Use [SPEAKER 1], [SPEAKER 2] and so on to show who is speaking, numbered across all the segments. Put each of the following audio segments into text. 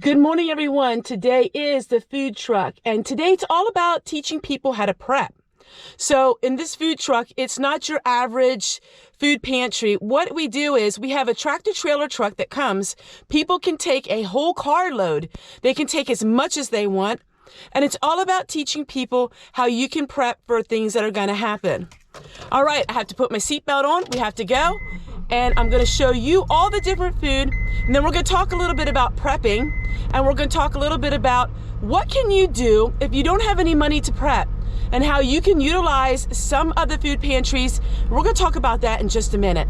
[SPEAKER 1] Good morning, everyone. Today is the food truck, and today it's all about teaching people how to prep. So in this food truck, it's not your average food pantry. What we do is we have a tractor trailer truck that comes. People can take a whole carload. They can take as much as they want, and it's all about teaching people how you can prep for things that are going to happen. All right, I have to put my seatbelt on. We have to go. And I'm going to show you all the different food, and then we're going to talk a little bit about prepping, and we're going to talk a little bit about what can you do if you don't have any money to prep, and how you can utilize some other food pantries. We're going to talk about that in just a minute.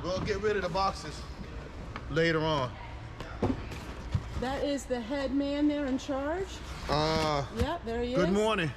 [SPEAKER 2] We'll get rid of the boxes later on.
[SPEAKER 1] That is the head man there in charge. Yeah, there he is.
[SPEAKER 2] Good morning.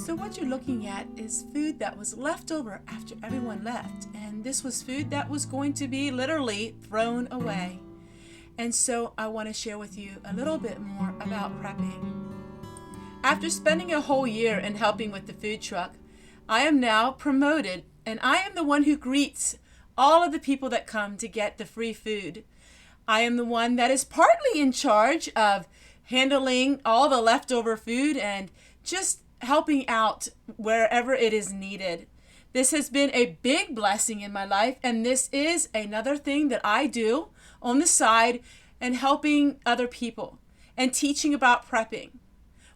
[SPEAKER 1] So what you're looking at is food that was left over after everyone left, and this was food that was going to be literally thrown away. And so I want to share with you a little bit more about prepping. After spending a whole year in helping with the food truck, I am now promoted, and I am the one who greets all of the people that come to get the free food. I am the one that is partly in charge of handling all the leftover food and just helping out wherever it is needed. This has been a big blessing in my life, and this is another thing that I do on the side and helping other people and teaching about prepping.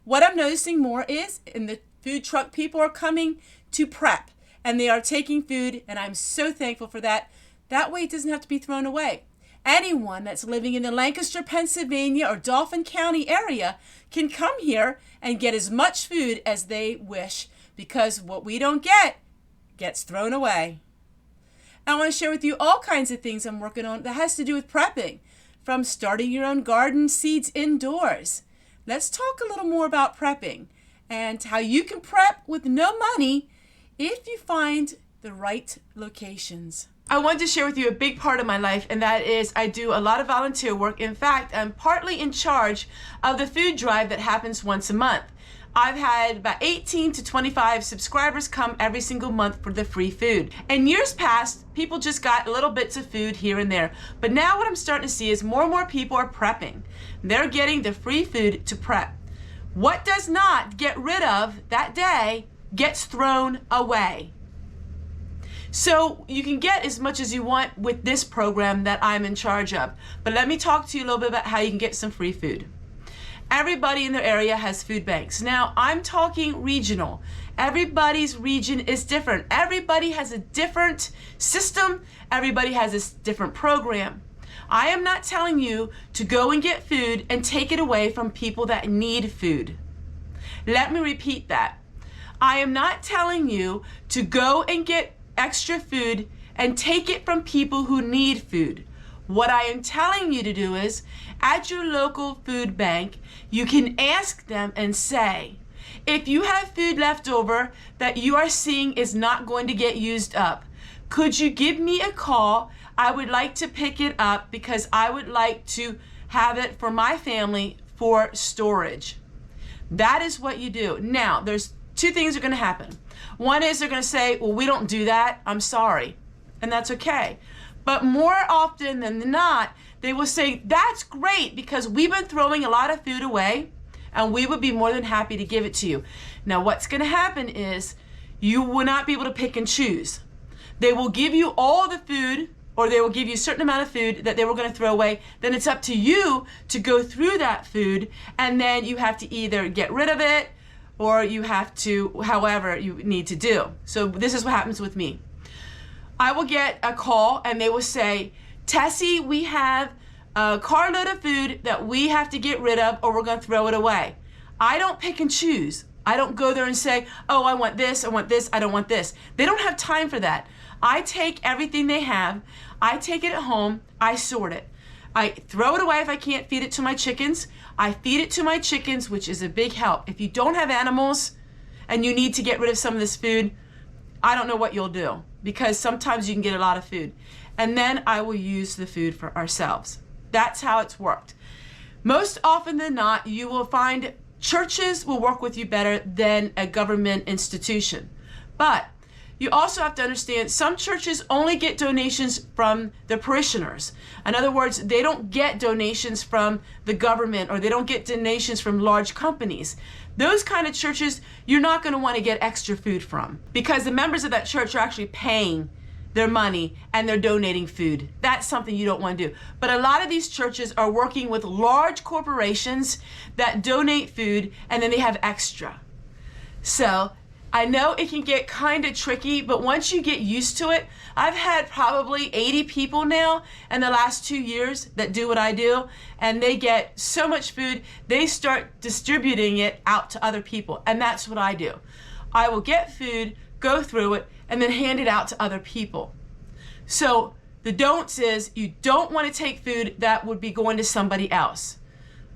[SPEAKER 1] What I'm noticing more is in the food truck, people are coming to prep and they are taking food, and I'm so thankful for that. That way it doesn't have to be thrown away. Anyone that's living in the Lancaster, Pennsylvania or Dauphin County area can come here and get as much food as they wish, because what we don't get gets thrown away. I want to share with you all kinds of things I'm working on that has to do with prepping, from starting your own garden seeds indoors. Let's talk a little more about prepping and how you can prep with no money if you find the right locations. I wanted to share with you a big part of my life, and that is I do a lot of volunteer work. In fact, I'm partly in charge of the food drive that happens once a month. I've had about 18 to 25 subscribers come every single month for the free food. In years past, people just got little bits of food here and there. But now what I'm starting to see is more and more people are prepping. They're getting the free food to prep. What does not get rid of that day gets thrown away. So you can get as much as you want with this program that I'm in charge of. But let me talk to you a little bit about how you can get some free food. Everybody in their area has food banks. Now, I'm talking regional. Everybody's region is different. Everybody has a different system. Everybody has a different program. I am not telling you to go and get food and take it away from people that need food. Let me repeat that. I am not telling you to go and get extra food and take it from people who need food. What I am telling you to do is, at your local food bank, you can ask them and say, if you have food left over that you are seeing is not going to get used up, could you give me a call? I would like to pick it up because I would like to have it for my family for storage. That is what you do. Now, there's two things are going to happen. One is they're going to say, well, we don't do that. I'm sorry. And that's okay. But more often than not, they will say, that's great because we've been throwing a lot of food away and we would be more than happy to give it to you. Now, what's going to happen is you will not be able to pick and choose. They will give you all the food, or they will give you a certain amount of food that they were going to throw away. Then it's up to you to go through that food, and then you have to either get rid of it or you have to, however you need to do. So this is what happens with me. I will get a call and they will say, Tessie, we have a carload of food that we have to get rid of or we're going to throw it away. I don't pick and choose. I don't go there and say, oh, I want this, I don't want this. They don't have time for that. I take everything they have, I take it home, I sort it. I throw it away if I can't feed it to my chickens. I feed it to my chickens, which is a big help. If you don't have animals and you need to get rid of some of this food, I don't know what you'll do, because sometimes you can get a lot of food. And then I will use the food for ourselves. That's how it's worked. Most often than not, you will find churches will work with you better than a government institution. But you also have to understand some churches only get donations from the parishioners. In other words, they don't get donations from the government, or they don't get donations from large companies. Those kind of churches, you're not going to want to get extra food from, because the members of that church are actually paying their money and they're donating food. That's something you don't want to do. But a lot of these churches are working with large corporations that donate food and then they have extra. So I know it can get kind of tricky, but once you get used to it, I've had probably 80 people now in the last 2 years that do what I do, and they get so much food, they start distributing it out to other people, and that's what I do. I will get food, go through it, and then hand it out to other people. So the don'ts is you don't want to take food that would be going to somebody else.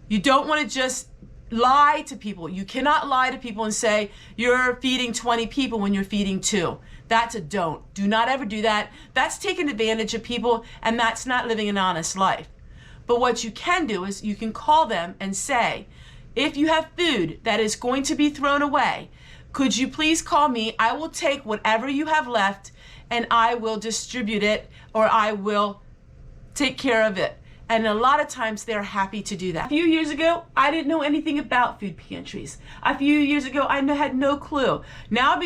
[SPEAKER 1] You don't want to just lie to people. You cannot lie to people and say you're feeding 20 people when you're feeding 2. That's a don't. Do not ever do that. That's taking advantage of people, and that's not living an honest life. But what you can do is you can call them and say, if you have food that is going to be thrown away, could you please call me? I will take whatever you have left and I will distribute it, or I will take care of it. And a lot of times they're happy to do that. A few years ago, I didn't know anything about food pantries. A few years ago, I had no clue. Now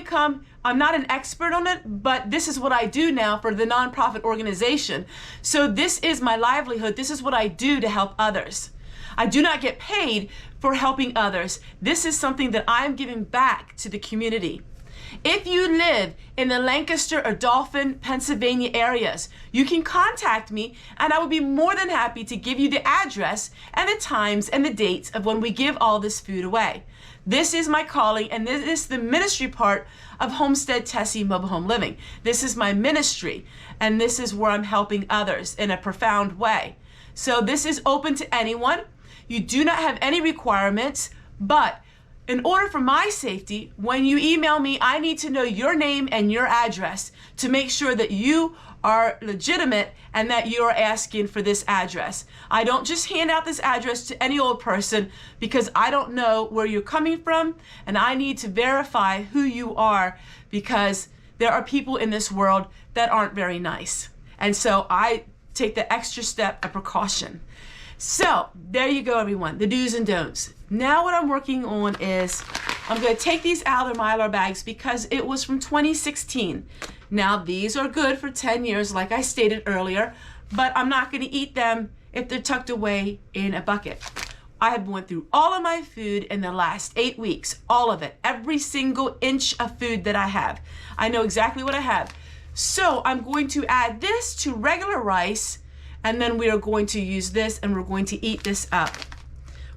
[SPEAKER 1] I'm not an expert on it, but this is what I do now for the nonprofit organization. So this is my livelihood. This is what I do to help others. I do not get paid for helping others. This is something that I'm giving back to the community. If you live in the Lancaster or Dauphin, Pennsylvania areas, you can contact me and I will be more than happy to give you the address and the times and the dates of when we give all this food away. This is my calling, and this is the ministry part of Homestead, Tessie Mobile Home Living. This is my ministry, and this is where I'm helping others in a profound way. So this is open to anyone. You do not have any requirements, but in order for my safety, when you email me, I need to know your name and your address to make sure that you are legitimate and that you are asking for this address. I don't just hand out this address to any old person because I don't know where you're coming from, and I need to verify who you are because there are people in this world that aren't very nice. And so I take the extra step of precaution. So there you go, everyone, the do's and don'ts. Now what I'm working on is I'm going to take these out of Mylar bags because it was from 2016. Now these are good for 10 years, like I stated earlier, but I'm not going to eat them if they're tucked away in a bucket. I have went through all of my food in the last 8 weeks, all of it, every single inch of food that I have. I know exactly what I have. So I'm going to add this to regular rice, and then we are going to use this and we're going to eat this up.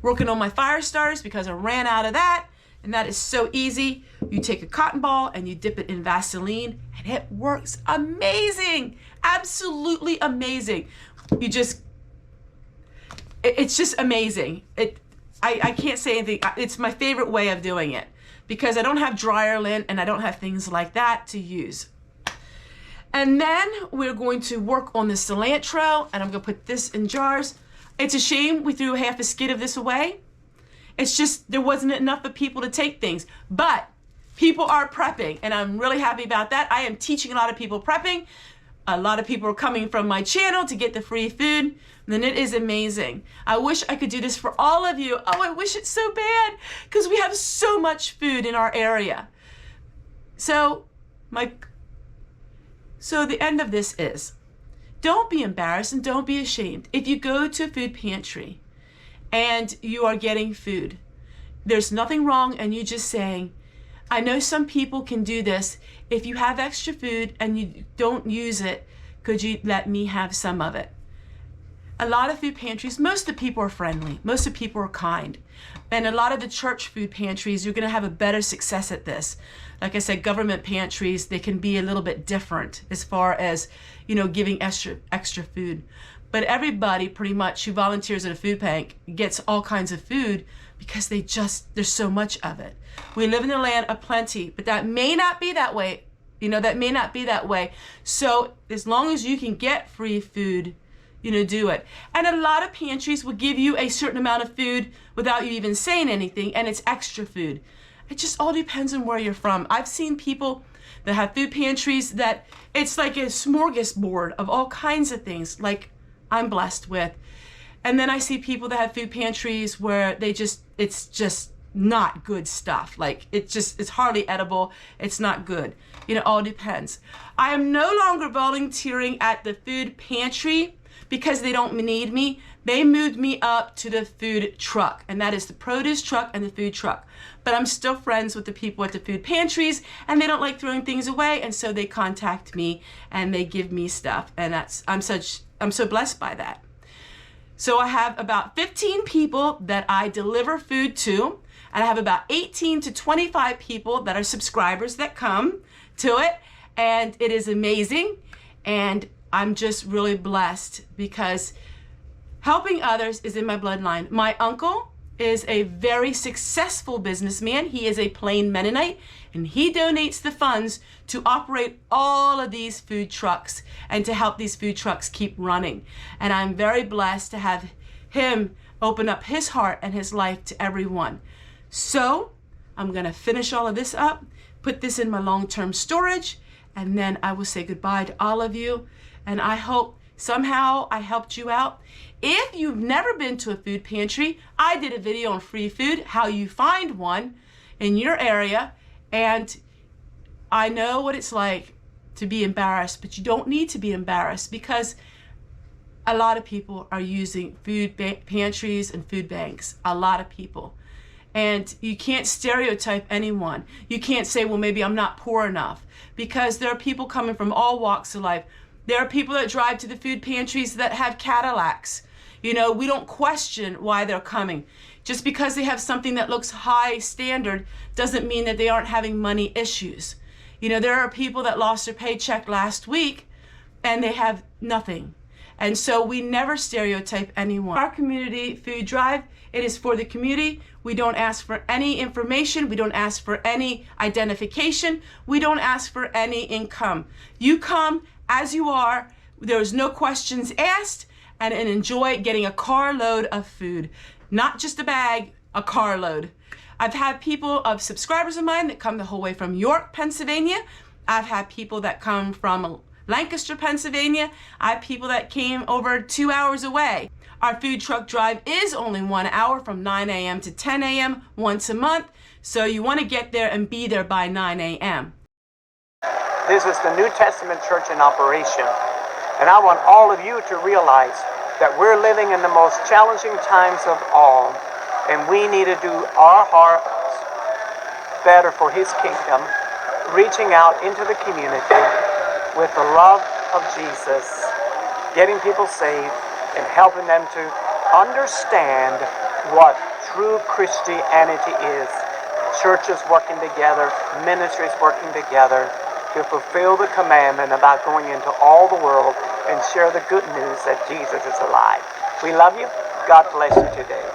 [SPEAKER 1] Working on my fire starters because I ran out of that, and that is so easy. You take a cotton ball and you dip it in Vaseline and it works amazing, absolutely amazing. It's just amazing. I can't say anything. It's my favorite way of doing it because I don't have dryer lint and I don't have things like that to use. And then we're going to work on the cilantro, and I'm gonna put this in jars. It's a shame we threw half a skid of this away. It's just there wasn't enough for people to take things, but people are prepping, and I'm really happy about that. I am teaching a lot of people prepping. A lot of people are coming from my channel to get the free food, and it is amazing. I wish I could do this for all of you. Oh, I wish it so bad because we have so much food in our area. So the end of this is, don't be embarrassed and don't be ashamed. If you go to a food pantry and you are getting food, there's nothing wrong in you just saying, I know some people can do this. If you have extra food and you don't use it, could you let me have some of it? A lot of food pantries, most of the people are friendly. Most of the people are kind. And a lot of the church food pantries, you're going to have a better success at this. Like I said, government pantries, they can be a little bit different as far as, giving extra food. But everybody pretty much who volunteers at a food bank gets all kinds of food because there's so much of it. We live in a land of plenty, but that may not be that way. That may not be that way. So as long as you can get free food, do it. And a lot of pantries will give you a certain amount of food without you even saying anything, and it's extra food. It just all depends on where you're from. I've seen people that have food pantries that it's like a smorgasbord of all kinds of things like I'm blessed with. And then I see people that have food pantries where it's just not good stuff. Like it's hardly edible. It's not good. It all depends. I am no longer volunteering at the food pantry because they don't need me. They moved me up to the food truck, and that is the produce truck and the food truck. But I'm still friends with the people at the food pantries, and they don't like throwing things away, and so they contact me and they give me stuff, and I'm so blessed by that. So I have about 15 people that I deliver food to, and I have about 18 to 25 people that are subscribers that come to it, and it is amazing. And I'm just really blessed because helping others is in my bloodline. My uncle is a very successful businessman. He is a plain Mennonite, and he donates the funds to operate all of these food trucks and to help these food trucks keep running. And I'm very blessed to have him open up his heart and his life to everyone. So I'm gonna finish all of this up, put this in my long-term storage, and then I will say goodbye to all of you. And I hope somehow I helped you out. if you've never been to a food pantry, I did a video on free food, how you find one in your area, and I know what it's like to be embarrassed, but you don't need to be embarrassed because a lot of people are using food pantries and food banks, a lot of people. And you can't stereotype anyone. You can't say, well, maybe I'm not poor enough, because there are people coming from all walks of life. There are people that drive to the food pantries that have Cadillacs. You know, we don't question why they're coming. Just because they have something that looks high standard doesn't mean that they aren't having money issues. You know, there are people that lost their paycheck last week and they have nothing. And so we never stereotype anyone. Our community food drive, it is for the community. We don't ask for any information. We don't ask for any identification. We don't ask for any income. You come as you are. There's no questions asked, and enjoy getting a carload of food. Not just a bag, a carload. I've had people of subscribers of mine that come the whole way from York, Pennsylvania. I've had people that come from Lancaster, Pennsylvania. I have people that came over 2 hours away. Our food truck drive is only 1 hour from 9 a.m. to 10 a.m. once a month. So you want to get there and be there by 9 a.m.
[SPEAKER 3] This is the New Testament church in operation. And I want all of you to realize that we're living in the most challenging times of all. And we need to do our hearts better for His kingdom, reaching out into the community with the love of Jesus, getting people saved, and helping them to understand what true Christianity is. Churches working together, ministries working together to fulfill the commandment about going into all the world and share the good news that Jesus is alive. We love you. God bless you today.